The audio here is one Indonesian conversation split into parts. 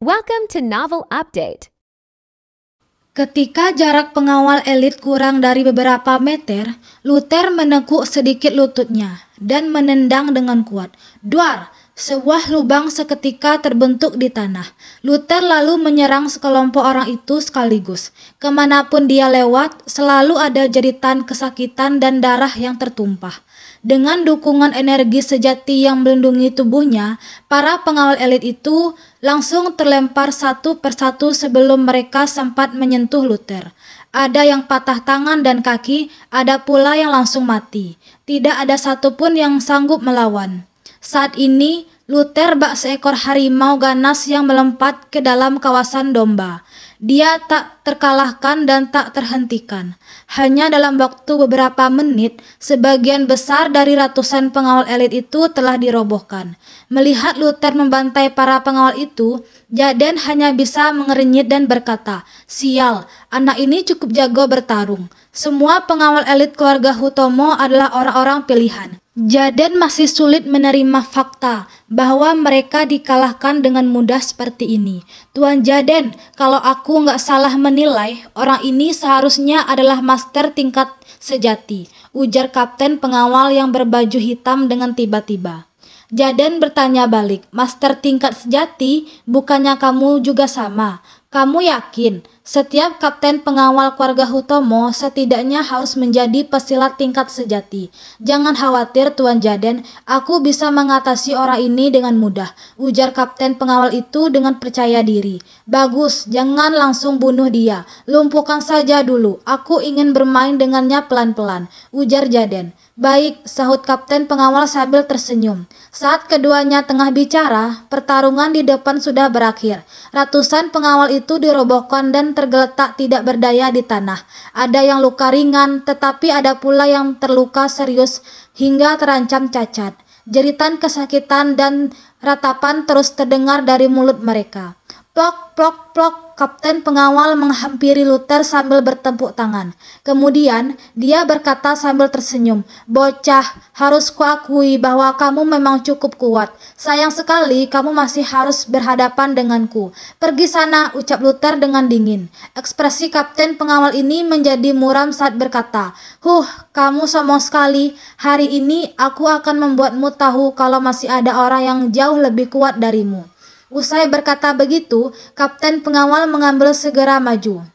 Welcome to Novel Update. Ketika jarak pengawal elit kurang dari beberapa meter, Luther menekuk sedikit lututnya dan menendang dengan kuat. Duar! Sebuah lubang seketika terbentuk di tanah. Luther lalu menyerang sekelompok orang itu sekaligus. Kemanapun dia lewat, selalu ada jeritan kesakitan dan darah yang tertumpah. Dengan dukungan energi sejati yang melindungi tubuhnya, para pengawal elit itu langsung terlempar satu persatu sebelum mereka sempat menyentuh Luther. Ada yang patah tangan dan kaki, ada pula yang langsung mati. Tidak ada satupun yang sanggup melawan. Saat ini, Luther bak seekor harimau ganas yang melompat ke dalam kawasan domba. Dia tak terkalahkan dan tak terhentikan. Hanya dalam waktu beberapa menit, sebagian besar dari ratusan pengawal elit itu telah dirobohkan. Melihat Luther membantai para pengawal itu, Jaden hanya bisa mengernyit dan berkata, "Sial, anak ini cukup jago bertarung." Semua pengawal elit keluarga Hutomo adalah orang-orang pilihan. Jaden masih sulit menerima fakta bahwa mereka dikalahkan dengan mudah seperti ini. Tuan Jaden, kalau aku nggak salah menilai, orang ini seharusnya adalah master tingkat sejati, ujar kapten pengawal yang berbaju hitam dengan tiba-tiba. Jaden bertanya balik, master tingkat sejati, bukannya kamu juga sama? Kamu yakin setiap kapten pengawal keluarga Hutomo setidaknya harus menjadi pesilat tingkat sejati? Jangan khawatir Tuan Jaden, aku bisa mengatasi orang ini dengan mudah, ujar kapten pengawal itu dengan percaya diri. Bagus, jangan langsung bunuh dia, lumpuhkan saja dulu, aku ingin bermain dengannya pelan-pelan, ujar Jaden. Baik, sahut kapten pengawal sambil tersenyum. Saat keduanya tengah bicara, pertarungan di depan sudah berakhir. Ratusan pengawal itu dirobohkan dan tergeletak tidak berdaya di tanah. Ada yang luka ringan, tetapi ada pula yang terluka serius hingga terancam cacat. Jeritan kesakitan dan ratapan terus terdengar dari mulut mereka. Plok, plok, plok, kapten pengawal menghampiri Luther sambil bertepuk tangan. Kemudian, dia berkata sambil tersenyum, "Bocah, harus kuakui bahwa kamu memang cukup kuat. Sayang sekali kamu masih harus berhadapan denganku. Pergi sana," ucap Luther dengan dingin. Ekspresi kapten pengawal ini menjadi muram saat berkata, kamu sombong sekali. Hari ini aku akan membuatmu tahu kalau masih ada orang yang jauh lebih kuat darimu." Usai berkata begitu, kapten pengawal mengambil segera maju.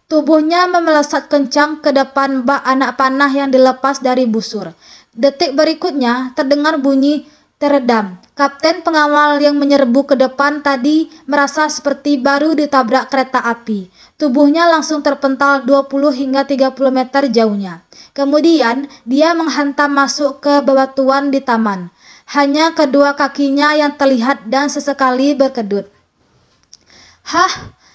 Tubuhnya memelesat kencang ke depan bak anak panah yang dilepas dari busur. Detik berikutnya terdengar bunyi teredam. Kapten pengawal yang menyerbu ke depan tadi merasa seperti baru ditabrak kereta api. Tubuhnya langsung terpental 20 hingga 30 meter jauhnya. Kemudian dia menghantam masuk ke bebatuan di taman. Hanya kedua kakinya yang terlihat dan sesekali berkedut.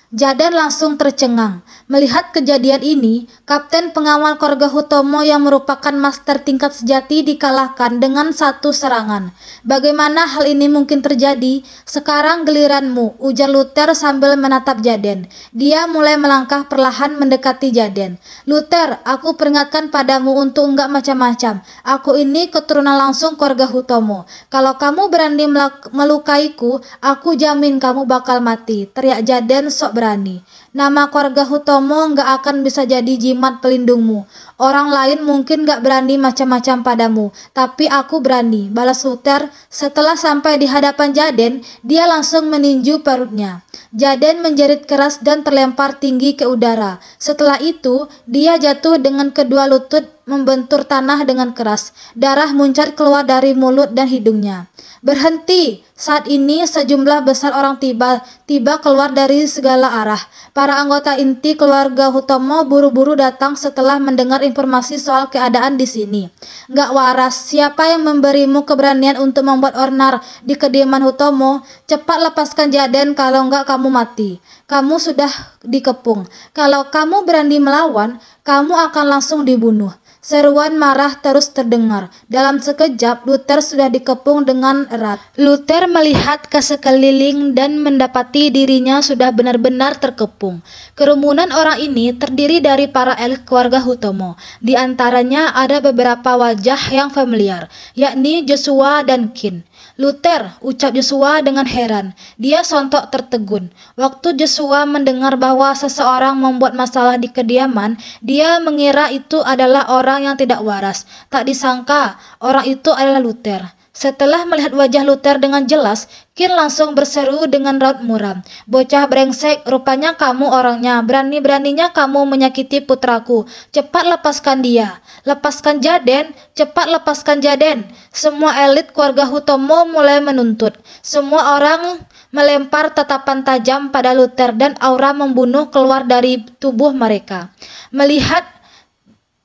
Jaden langsung tercengang. Melihat kejadian ini, kapten pengawal keluarga Hutomo yang merupakan master tingkat sejati dikalahkan dengan satu serangan. Bagaimana hal ini mungkin terjadi? Sekarang giliranmu, ujar Luther sambil menatap Jaden. Dia mulai melangkah perlahan mendekati Jaden. Luther, aku peringatkan padamu untuk enggak macam-macam. Aku ini keturunan langsung keluarga Hutomo. Kalau kamu berani melukaiku, aku jamin kamu bakal mati, teriak Jaden sok berani. Nama keluarga Hutomo nggak akan bisa jadi jimat pelindungmu. Orang lain mungkin nggak berani macam-macam padamu, tapi aku berani, balas Luther. Setelah sampai di hadapan Jaden, dia langsung meninju perutnya. Jaden menjerit keras dan terlempar tinggi ke udara. Setelah itu, dia jatuh dengan kedua lutut membentur tanah dengan keras. Darah muncar keluar dari mulut dan hidungnya. Berhenti! Saat ini sejumlah besar orang tiba-tiba keluar dari segala arah. Para anggota inti keluarga Hutomo buru-buru datang setelah mendengar informasi soal keadaan di sini. Gak waras, siapa yang memberimu keberanian untuk membuat onar di kediaman Hutomo? Cepat lepaskan Jaden, kalau enggak kamu mati. Kamu sudah dikepung. Kalau kamu berani melawan, kamu akan langsung dibunuh. Seruan marah terus terdengar. Dalam sekejap, Luther sudah dikepung dengan erat. Luther melihat ke sekeliling dan mendapati dirinya sudah benar-benar terkepung. Kerumunan orang ini terdiri dari para elit keluarga Hutomo. Di antaranya ada beberapa wajah yang familiar, yakni Joshua dan Kin. Luther, ucap Joshua dengan heran. Dia sontak tertegun. Waktu Joshua mendengar bahwa seseorang membuat masalah di kediaman, dia mengira itu adalah orang yang tidak waras. Tak disangka, orang itu adalah Luther. Setelah melihat wajah Luther dengan jelas, Kin langsung berseru dengan raut muram. "Bocah brengsek, rupanya kamu orangnya. Berani-beraninya kamu menyakiti putraku. Cepat lepaskan dia. Lepaskan Jaden, cepat lepaskan Jaden." Semua elit keluarga Hutomo mulai menuntut. Semua orang melempar tatapan tajam pada Luther dan aura membunuh keluar dari tubuh mereka. Melihat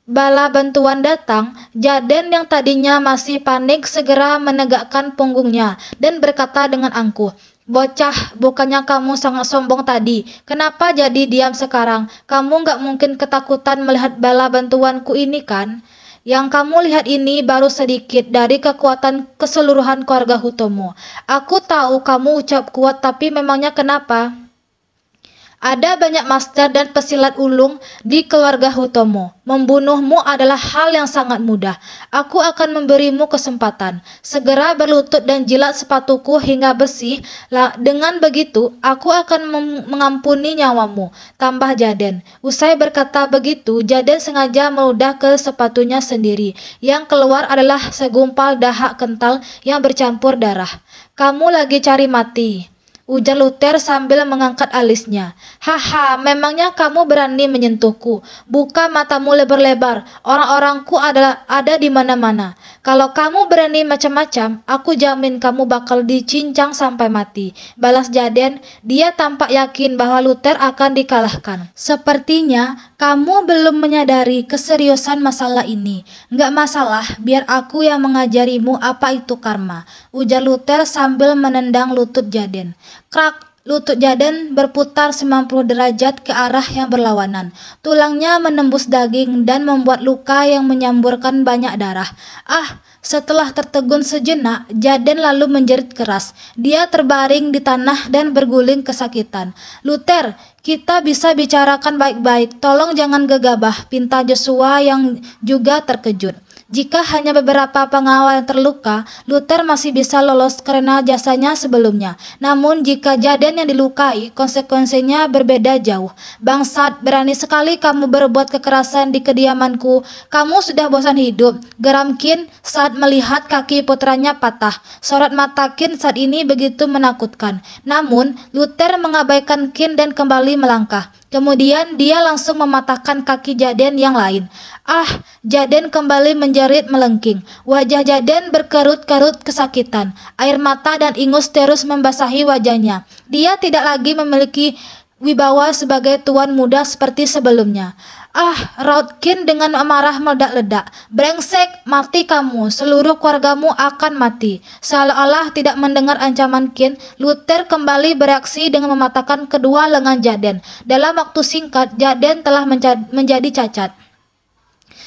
bala bantuan datang, Jaden yang tadinya masih panik segera menegakkan punggungnya dan berkata dengan angkuh, "Bocah, bukannya kamu sangat sombong tadi? Kenapa jadi diam sekarang? Kamu gak mungkin ketakutan melihat bala bantuanku ini kan? Yang kamu lihat ini baru sedikit dari kekuatan keseluruhan keluarga Hutomo. Aku tahu kamu ucap kuat, tapi memangnya kenapa? Ada banyak master dan pesilat ulung di keluarga Hutomo. Membunuhmu adalah hal yang sangat mudah. Aku akan memberimu kesempatan. Segera berlutut dan jilat sepatuku hingga bersih. Dengan begitu, aku akan mengampuni nyawamu," tambah Jaden. Usai berkata begitu, Jaden sengaja meludah ke sepatunya sendiri. Yang keluar adalah segumpal dahak kental yang bercampur darah. "Kamu lagi cari mati," ujar Luther sambil mengangkat alisnya. "Haha, memangnya kamu berani menyentuhku? Buka matamu lebar-lebar. Orang-orangku ada di mana-mana. Kalau kamu berani macam-macam, aku jamin kamu bakal dicincang sampai mati," balas Jaden. Dia tampak yakin bahwa Luther akan dikalahkan. "Sepertinya kamu belum menyadari keseriusan masalah ini. Nggak masalah, biar aku yang mengajarimu apa itu karma," ujar Luther sambil menendang lutut Jaden. Krak! Lutut Jaden berputar 90 derajat ke arah yang berlawanan. Tulangnya menembus daging dan membuat luka yang menyamburkan banyak darah. "Ah!" Setelah tertegun sejenak, Jaden lalu menjerit keras. Dia terbaring di tanah dan berguling kesakitan. "Luther, kita bisa bicarakan baik-baik. Tolong jangan gegabah," pinta Joshua yang juga terkejut. Jika hanya beberapa pengawal yang terluka, Luther masih bisa lolos karena jasanya sebelumnya. Namun jika Jaden yang dilukai, konsekuensinya berbeda jauh. "Bangsat, berani sekali kamu berbuat kekerasan di kediamanku. Kamu sudah bosan hidup," geram Kin saat melihat kaki putranya patah. Sorot mata Kin saat ini begitu menakutkan. Namun Luther mengabaikan Kin dan kembali melangkah. Kemudian dia langsung mematahkan kaki Jaden yang lain. "Ah!" Jaden kembali menjerit melengking. Wajah Jaden berkerut-kerut kesakitan. Air mata dan ingus terus membasahi wajahnya. Dia tidak lagi memiliki wibawa sebagai tuan muda seperti sebelumnya. "Ah!" raut Kin dengan amarah meledak-ledak. "Brengsek, mati kamu, seluruh keluargamu akan mati." Seolah-olah tidak mendengar ancaman Kin, Luther kembali bereaksi dengan mematahkan kedua lengan Jaden. Dalam waktu singkat, Jaden telah menjadi cacat.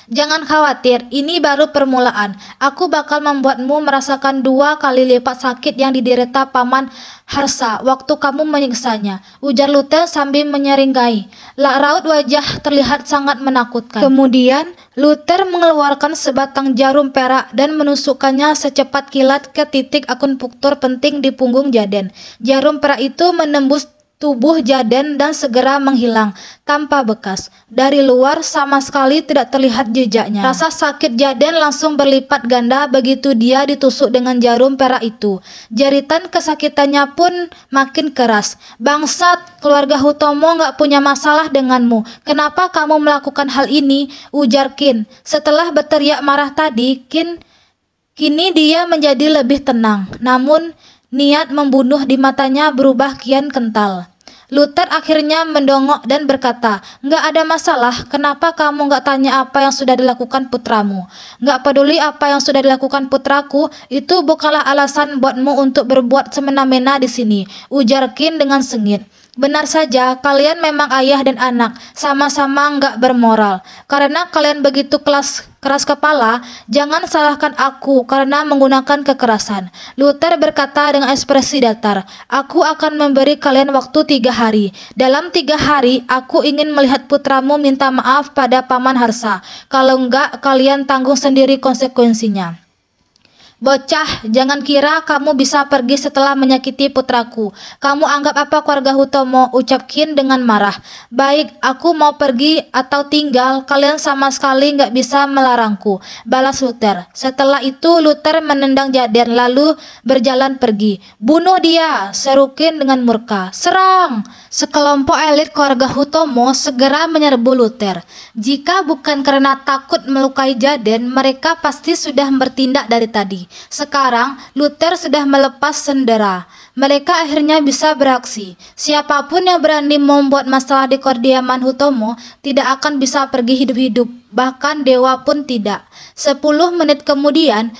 "Jangan khawatir, ini baru permulaan. Aku bakal membuatmu merasakan 2 kali lipat sakit yang diderita Paman Harsa waktu kamu menyiksanya," ujar Luther sambil menyeringai. Raut wajah terlihat sangat menakutkan. Kemudian Luther mengeluarkan sebatang jarum perak dan menusukkannya secepat kilat ke titik akupunktur penting di punggung Jaden. Jarum perak itu menembus tubuh Jaden dan segera menghilang tanpa bekas. Dari luar sama sekali tidak terlihat jejaknya. Rasa sakit Jaden langsung berlipat ganda begitu dia ditusuk dengan jarum perak itu. Jeritan kesakitannya pun makin keras. "Bangsat, keluarga Hutomo gak punya masalah denganmu. Kenapa kamu melakukan hal ini?" ujar Kin. Setelah berteriak marah tadi, kini dia menjadi lebih tenang. Namun niat membunuh di matanya berubah kian kental. Luther akhirnya mendongok dan berkata, "Nggak ada masalah, kenapa kamu nggak tanya apa yang sudah dilakukan putramu? Nggak peduli apa yang sudah dilakukan putraku, itu bukanlah alasan buatmu untuk berbuat semena-mena di sini," ujar Kin dengan sengit. "Benar saja, kalian memang ayah dan anak, sama-sama nggak bermoral. Karena kalian begitu keras kepala, jangan salahkan aku karena menggunakan kekerasan." Luther berkata dengan ekspresi datar, "Aku akan memberi kalian waktu 3 hari. Dalam 3 hari, aku ingin melihat putramu minta maaf pada Paman Harsa. Kalau enggak, kalian tanggung sendiri konsekuensinya." "Bocah, jangan kira kamu bisa pergi setelah menyakiti putraku. Kamu anggap apa keluarga Hutomo?" ucap Qin dengan marah. "Baik, aku mau pergi atau tinggal, kalian sama sekali nggak bisa melarangku," balas Luther. Setelah itu Luther menendang Jaden lalu berjalan pergi. "Bunuh dia!" seru Qin dengan murka. "Serang!" Sekelompok elit keluarga Hutomo segera menyerbu Luther. Jika bukan karena takut melukai Jaden, mereka pasti sudah bertindak dari tadi. Sekarang Luther sudah melepas sendera. Mereka akhirnya bisa beraksi. Siapapun yang berani membuat masalah di kediaman Hutomo tidak akan bisa pergi hidup-hidup. Bahkan dewa pun tidak. 10 menit kemudian,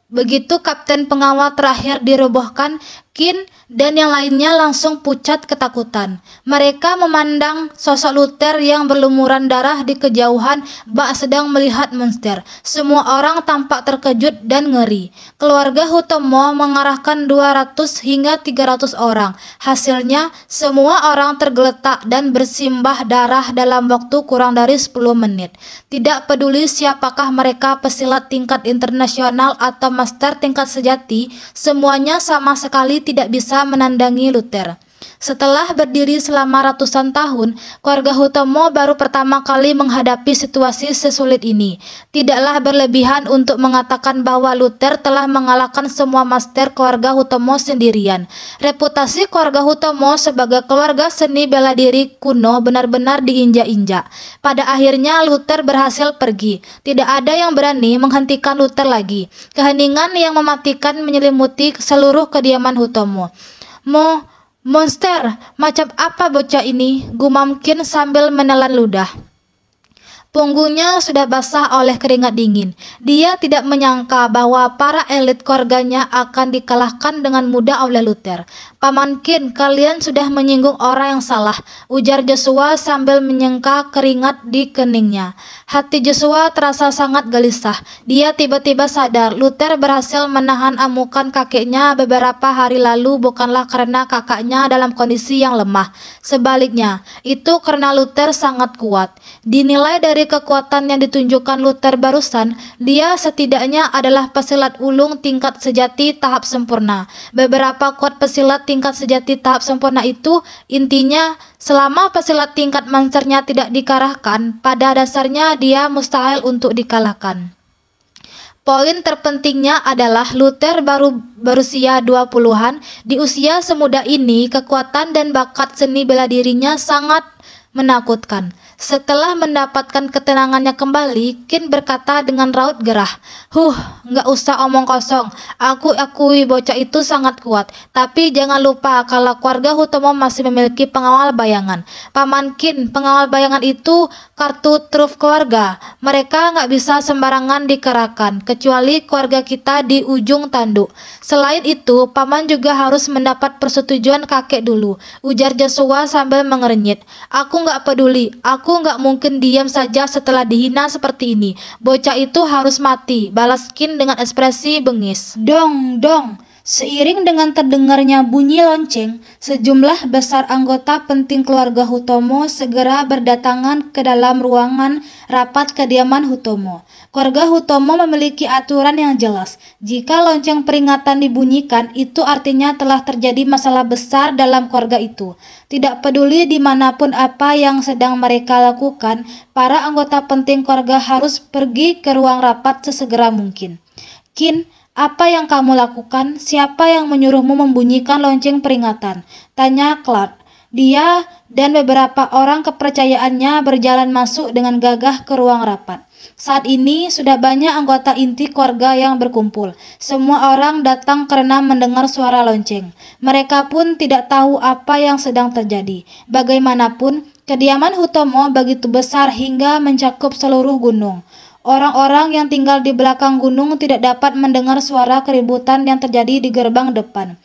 begitu kapten pengawal terakhir dirobohkan, Qin dan yang lainnya langsung pucat ketakutan. Mereka memandang sosok Luther yang berlumuran darah di kejauhan bak sedang melihat monster. Semua orang tampak terkejut dan ngeri. Keluarga Hutomo mengarahkan 200 hingga 300 orang. Hasilnya, semua orang tergeletak dan bersimbah darah dalam waktu kurang dari 10 menit. Tidak peduli siapakah mereka, pesilat tingkat internasional atau master tingkat sejati, semuanya sama sekali tidak bisa menandangi Luther. Setelah berdiri selama ratusan tahun, keluarga Hutomo baru pertama kali menghadapi situasi sesulit ini. Tidaklah berlebihan untuk mengatakan bahwa Luther telah mengalahkan semua master keluarga Hutomo sendirian. Reputasi keluarga Hutomo sebagai keluarga seni bela diri kuno benar-benar diinjak-injak. Pada akhirnya Luther berhasil pergi. Tidak ada yang berani menghentikan Luther lagi. Keheningan yang mematikan menyelimuti seluruh kediaman Hutomo. "Monster, macam apa bocah ini?" gumam Qin sambil menelan ludah. Punggungnya sudah basah oleh keringat dingin. Dia tidak menyangka bahwa para elit keluarganya akan dikalahkan dengan mudah oleh Luther. "Paman Qin, kalian sudah menyinggung orang yang salah," ujar Joshua sambil menyengka keringat di keningnya. Hati Joshua terasa sangat gelisah. Dia tiba-tiba sadar Luther berhasil menahan amukan kakeknya beberapa hari lalu bukanlah karena kakaknya dalam kondisi yang lemah. Sebaliknya, itu karena Luther sangat kuat. Dinilai dari kekuatan yang ditunjukkan Luther barusan, dia setidaknya adalah pesilat ulung tingkat sejati tahap sempurna. Beberapa kuat pesilat tingkat sejati tahap sempurna itu intinya selama pesilat tingkat monsternya tidak dikalahkan, pada dasarnya dia mustahil untuk dikalahkan. Poin terpentingnya adalah Luther baru berusia 20-an. Di usia semuda ini, kekuatan dan bakat seni bela dirinya sangat menakutkan. Setelah mendapatkan ketenangannya kembali, Qin berkata dengan raut gerah, nggak usah omong kosong. Aku akui bocah itu sangat kuat. Tapi jangan lupa kalau keluarga Hutomo masih memiliki pengawal bayangan. Paman Qin, pengawal bayangan itu kartu truf keluarga. Mereka nggak bisa sembarangan dikerahkan, kecuali keluarga kita di ujung tanduk. Selain itu, paman juga harus mendapat persetujuan kakek dulu, ujar Joshua sambil mengernyit. "Aku nggak peduli. Aku nggak mungkin diam saja setelah dihina seperti ini. Bocah itu harus mati," balas Qin dengan ekspresi bengis. Dong, dong. Seiring dengan terdengarnya bunyi lonceng, sejumlah besar anggota penting keluarga Hutomo segera berdatangan ke dalam ruangan rapat kediaman Hutomo. Keluarga Hutomo memiliki aturan yang jelas. Jika lonceng peringatan dibunyikan, itu artinya telah terjadi masalah besar dalam keluarga itu. Tidak peduli dimanapun apa yang sedang mereka lakukan, para anggota penting keluarga harus pergi ke ruang rapat sesegera mungkin. "Qin, apa yang kamu lakukan? Siapa yang menyuruhmu membunyikan lonceng peringatan?" tanya Clark. Dia dan beberapa orang kepercayaannya berjalan masuk dengan gagah ke ruang rapat. Saat ini sudah banyak anggota inti keluarga yang berkumpul. Semua orang datang karena mendengar suara lonceng. Mereka pun tidak tahu apa yang sedang terjadi. Bagaimanapun, kediaman Hutomo begitu besar hingga mencakup seluruh gunung. Orang-orang yang tinggal di belakang gunung tidak dapat mendengar suara keributan yang terjadi di gerbang depan.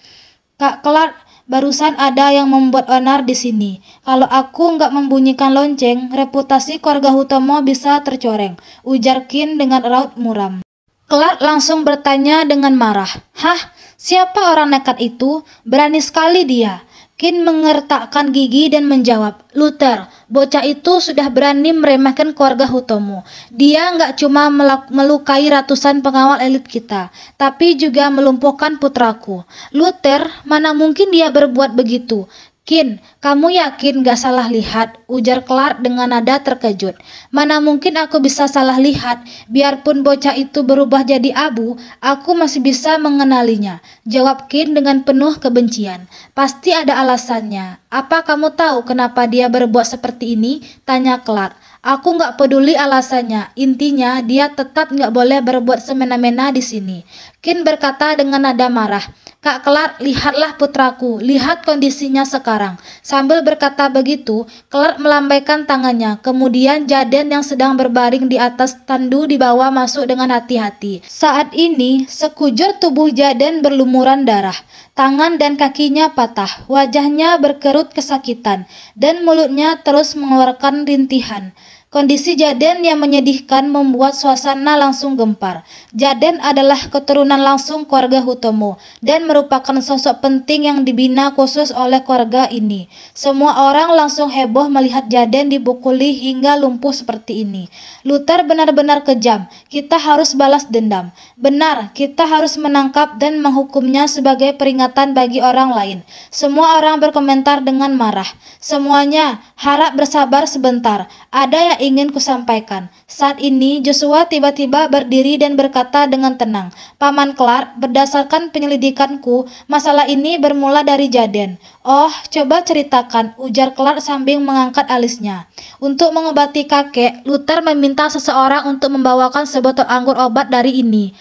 "Kak Clark, barusan ada yang membuat onar di sini. Kalau aku nggak membunyikan lonceng, reputasi keluarga Hutomo bisa tercoreng," ujar Qin dengan raut muram. Clark langsung bertanya dengan marah, "Hah? Siapa orang nekat itu? Berani sekali dia." Qin mengertakkan gigi dan menjawab, "Luther, bocah itu sudah berani meremehkan keluarga Hutomo. Dia nggak cuma melukai ratusan pengawal elit kita, tapi juga melumpuhkan putraku. Luther, mana mungkin dia berbuat begitu? Kin, kamu yakin gak salah lihat? Ujar Clark dengan nada terkejut. Mana mungkin aku bisa salah lihat? Biarpun bocah itu berubah jadi abu, aku masih bisa mengenalinya. Jawab Kin dengan penuh kebencian. Pasti ada alasannya. Apa kamu tahu kenapa dia berbuat seperti ini? Tanya Clark. Aku nggak peduli alasannya. Intinya dia tetap nggak boleh berbuat semena-mena di sini. Kin berkata dengan nada marah. Kak Clark, lihatlah putraku, lihat kondisinya sekarang. Sambil berkata begitu, Clark melambaikan tangannya. Kemudian Jaden yang sedang berbaring di atas tandu dibawa masuk dengan hati-hati. Saat ini, sekujur tubuh Jaden berlumuran darah. Tangan dan kakinya patah, wajahnya berkerut kesakitan, dan mulutnya terus mengeluarkan rintihan. Kondisi Jaden yang menyedihkan membuat suasana langsung gempar. Jaden adalah keturunan langsung keluarga Hutomo dan merupakan sosok penting yang dibina khusus oleh keluarga ini. Semua orang langsung heboh melihat Jaden dipukuli hingga lumpuh seperti ini. Luther benar-benar kejam. Kita harus balas dendam. Benar, kita harus menangkap dan menghukumnya sebagai peringatan bagi orang lain. Semua orang berkomentar dengan marah. Semuanya harap bersabar sebentar. Ada yang ingin kusampaikan. Saat ini Joshua tiba-tiba berdiri dan berkata dengan tenang, Paman Clark, berdasarkan penyelidikanku, masalah ini bermula dari Jaden. Oh, coba ceritakan, ujar Clark sambil mengangkat alisnya. Untuk mengobati kakek, Luther meminta seseorang untuk membawakan sebotol anggur obat dari ini.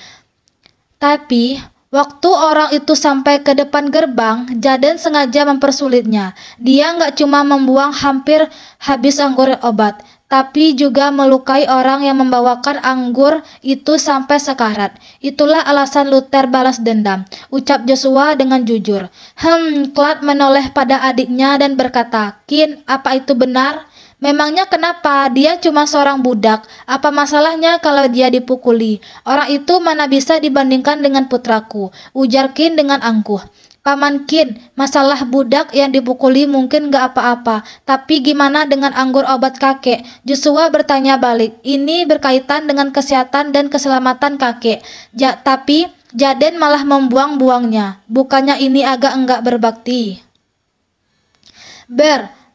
Tapi waktu orang itu sampai ke depan gerbang, Jaden sengaja mempersulitnya. Dia nggak cuma membuang hampir habis anggur obat, tapi juga melukai orang yang membawakan anggur itu sampai sekarat. Itulah alasan Luther balas dendam, ucap Joshua dengan jujur. Clark menoleh pada adiknya dan berkata, Kin, apa itu benar? Memangnya kenapa? Dia cuma seorang budak. Apa masalahnya kalau dia dipukuli? Orang itu mana bisa dibandingkan dengan putraku, ujar Kin dengan angkuh. Paman Kin, masalah budak yang dipukuli mungkin gak apa-apa, tapi gimana dengan anggur obat kakek? Joshua bertanya balik. Ini berkaitan dengan kesehatan dan keselamatan kakek. Tapi Jaden malah membuang-buangnya. Bukannya ini agak enggak berbakti?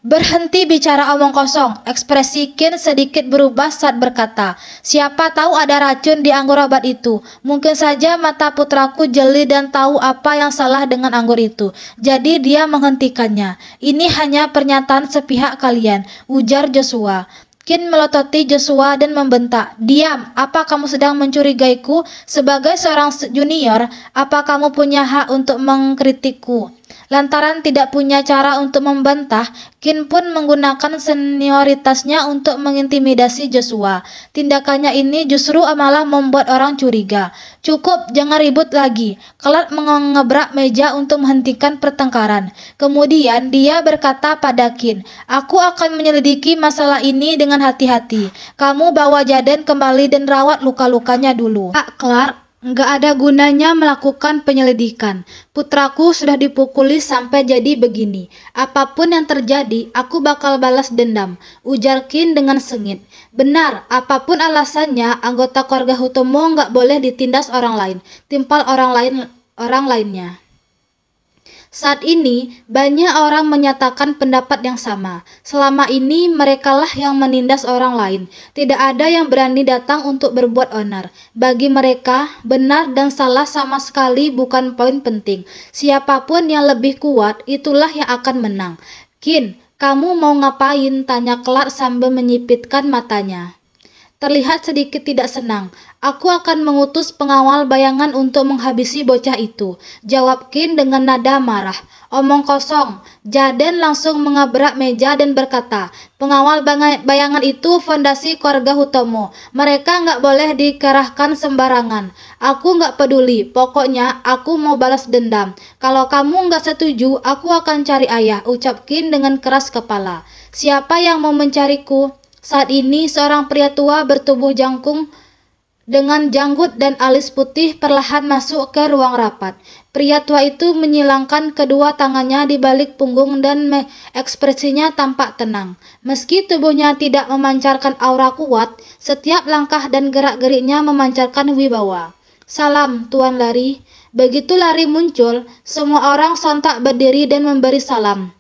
Berhenti bicara omong kosong. Ekspresi Kin sedikit berubah saat berkata, siapa tahu ada racun di anggur obat itu. Mungkin saja mata putraku jeli dan tahu apa yang salah dengan anggur itu. Jadi dia menghentikannya. Ini hanya pernyataan sepihak kalian, ujar Joshua. Kin melototi Joshua dan membentak, diam, apa kamu sedang mencurigaiku? Sebagai seorang junior, apa kamu punya hak untuk mengkritikku? Lantaran tidak punya cara untuk membantah, Kin pun menggunakan senioritasnya untuk mengintimidasi Joshua. Tindakannya ini justru malah membuat orang curiga. Cukup, jangan ribut lagi. Clark mengebrak meja untuk menghentikan pertengkaran. Kemudian dia berkata pada Kin, aku akan menyelidiki masalah ini dengan hati-hati. Kamu bawa Jaden kembali dan rawat luka-lukanya dulu. Pak Clark, nggak ada gunanya melakukan penyelidikan. Putraku sudah dipukuli sampai jadi begini. Apapun yang terjadi, aku bakal balas dendam, ujar Kin dengan sengit. Benar, apapun alasannya, anggota keluarga Hutomo nggak boleh ditindas orang lain, timpal orang lainnya. Saat ini, banyak orang menyatakan pendapat yang sama. Selama ini, merekalah yang menindas orang lain. Tidak ada yang berani datang untuk berbuat onar. Bagi mereka, benar dan salah sama sekali bukan poin penting. Siapapun yang lebih kuat, itulah yang akan menang. Kin, kamu mau ngapain? Tanya Clark sambil menyipitkan matanya. Terlihat sedikit tidak senang. Aku akan mengutus pengawal bayangan untuk menghabisi bocah itu, jawab Kin dengan nada marah. Omong kosong. Jaden langsung mengebrak meja dan berkata, pengawal bayangan itu fondasi keluarga Hutomo. Mereka nggak boleh dikerahkan sembarangan. Aku nggak peduli, pokoknya aku mau balas dendam. Kalau kamu nggak setuju, aku akan cari ayah, ucap Kin dengan keras kepala. Siapa yang mau mencariku? Saat ini seorang pria tua bertubuh jangkung dengan janggut dan alis putih perlahan masuk ke ruang rapat. Pria tua itu menyilangkan kedua tangannya di balik punggung dan ekspresinya tampak tenang. Meski tubuhnya tidak memancarkan aura kuat, setiap langkah dan gerak-geriknya memancarkan wibawa. "Salam, Tuan Lari." Begitu Lari muncul, semua orang sontak berdiri dan memberi salam.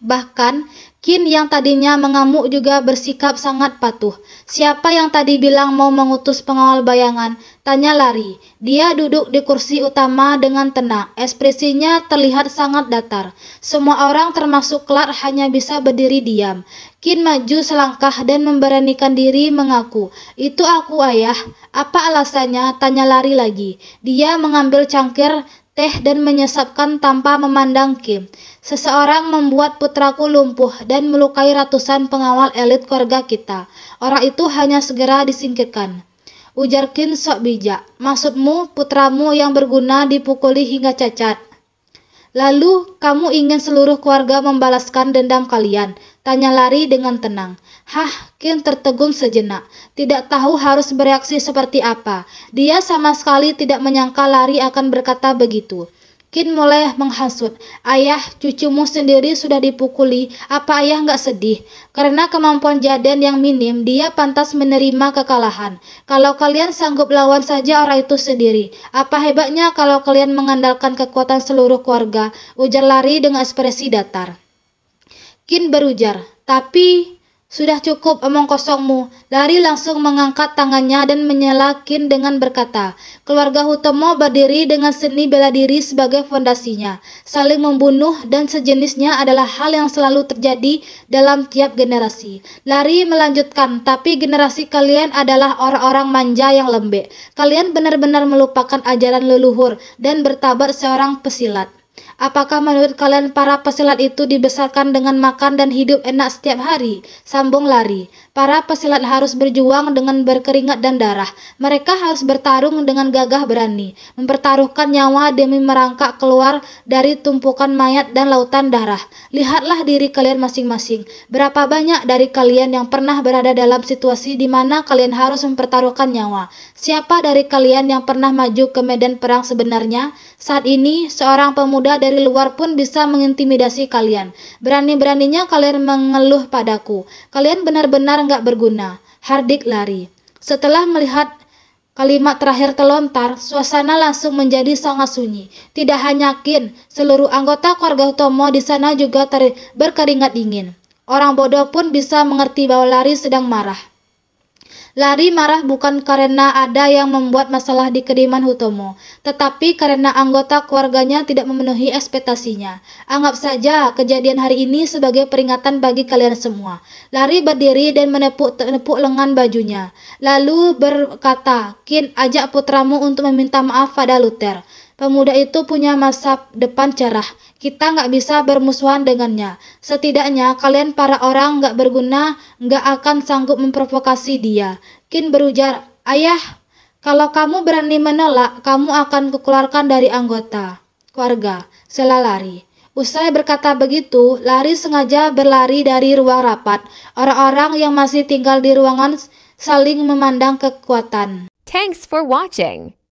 Bahkan Qin yang tadinya mengamuk juga bersikap sangat patuh. "Siapa yang tadi bilang mau mengutus pengawal bayangan?" tanya Lari. Dia duduk di kursi utama dengan tenang. Ekspresinya terlihat sangat datar. Semua orang termasuk Clark hanya bisa berdiri diam. Qin maju selangkah dan memberanikan diri mengaku. "Itu aku, Ayah." "Apa alasannya?" tanya Lari lagi. Dia mengambil cangkir teh dan menyesapkan tanpa memandang Qin. "Seseorang membuat putraku lumpuh dan melukai ratusan pengawal elit keluarga kita. Orang itu hanya segera disingkirkan," ujar Qin sok bijak. "Maksudmu putramu yang berguna dipukuli hingga cacat? Lalu kamu ingin seluruh keluarga membalaskan dendam kalian?" tanya Lari dengan tenang. Qin tertegun sejenak, tidak tahu harus bereaksi seperti apa. Dia sama sekali tidak menyangka Lari akan berkata begitu. Qin mulai menghasut. "Ayah, cucumu sendiri sudah dipukuli. Apa ayah nggak sedih? Karena kemampuan Jaden yang minim, dia pantas menerima kekalahan. Kalau kalian sanggup lawan saja orang itu sendiri, apa hebatnya kalau kalian mengandalkan kekuatan seluruh keluarga?" ujar Lari dengan ekspresi datar. Qin berujar, "Tapi sudah cukup omong kosongmu." Lari langsung mengangkat tangannya dan menyela Qin dengan berkata, "Keluarga Hutomo berdiri dengan seni bela diri sebagai fondasinya. Saling membunuh dan sejenisnya adalah hal yang selalu terjadi dalam tiap generasi." Lari melanjutkan, "Tapi generasi kalian adalah orang-orang manja yang lembek. Kalian benar-benar melupakan ajaran leluhur dan bertabat seorang pesilat. Apakah menurut kalian para pesilat itu dibesarkan dengan makan dan hidup enak setiap hari?" sambung Lari. "Para pesilat harus berjuang dengan berkeringat dan darah. Mereka harus bertarung dengan gagah berani, mempertaruhkan nyawa demi merangkak keluar dari tumpukan mayat dan lautan darah. Lihatlah diri kalian masing-masing. Berapa banyak dari kalian yang pernah berada dalam situasi di mana kalian harus mempertaruhkan nyawa? Siapa dari kalian yang pernah maju ke medan perang sebenarnya? Saat ini, seorang pemuda dari luar pun bisa mengintimidasi kalian. Berani-beraninya kalian mengeluh padaku. Kalian benar-benar nggak berguna." Hardik Lari. Setelah melihat kalimat terakhir terlontar, suasana langsung menjadi sangat sunyi. Tidak hanya Qin, seluruh anggota keluarga Hutomo di sana juga berkeringat dingin. Orang bodoh pun bisa mengerti bahwa Lari sedang marah. Lari marah bukan karena ada yang membuat masalah di kediaman Hutomo, tetapi karena anggota keluarganya tidak memenuhi ekspektasinya. "Anggap saja kejadian hari ini sebagai peringatan bagi kalian semua." Lari berdiri dan menepuk lengan bajunya. Lalu berkata, "Qin, ajak putramu untuk meminta maaf pada Luther. Pemuda itu punya masa depan cerah. Kita nggak bisa bermusuhan dengannya. Setidaknya kalian para orang nggak berguna nggak akan sanggup memprovokasi dia." Qin berujar, "Ayah, kalau kamu berani menolak, kamu akan kukeluarkan dari anggota keluarga," sela Lari. Usai berkata begitu, Lari sengaja berlari dari ruang rapat. Orang-orang yang masih tinggal di ruangan saling memandang kekuatan. Thanks for watching.